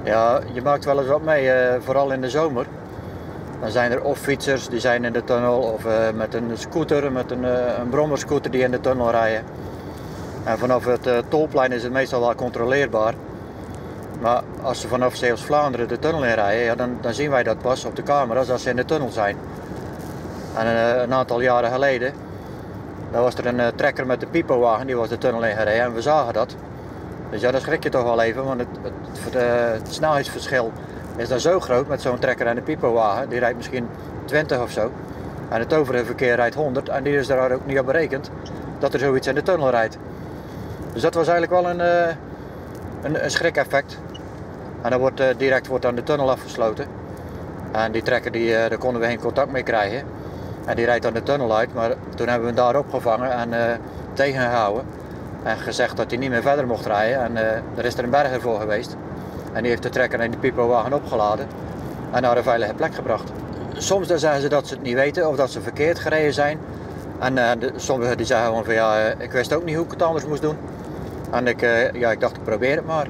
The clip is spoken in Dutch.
Ja, je maakt wel eens wat mee, vooral in de zomer. Dan zijn er of fietsers die zijn in de tunnel of met een scooter, met een brommerscooter die in de tunnel rijden. En vanaf het tolplein is het meestal wel controleerbaar. Maar als ze vanaf Zeeuws-Vlaanderen de tunnel in rijden, ja, dan zien wij dat pas op de camera's als ze in de tunnel zijn. En een aantal jaren geleden, dan was er een trekker met de pipowagen, die was de tunnel in gereden en we zagen dat. Dus ja, dan schrik je toch wel even, want het snelheidsverschil is daar zo groot met zo'n trekker en een pipowagen. Die rijdt misschien 20 of zo. En het overige verkeer rijdt 100 en die is daar ook niet op berekend dat er zoiets in de tunnel rijdt. Dus dat was eigenlijk wel een schrik-effect. En dan wordt direct dan de tunnel afgesloten. En die trekker daar konden we geen contact mee krijgen. En die rijdt dan de tunnel uit, maar toen hebben we hem daar opgevangen en tegengehouden. En gezegd dat hij niet meer verder mocht rijden. En er is er een berger voor geweest. En die heeft de trekker en de pipowagen opgeladen. En naar een veilige plek gebracht. Soms dan zeggen ze dat ze het niet weten of dat ze verkeerd gereden zijn. En sommigen die zeggen gewoon van ja, ik wist ook niet hoe ik het anders moest doen. En ik dacht ik probeer het maar.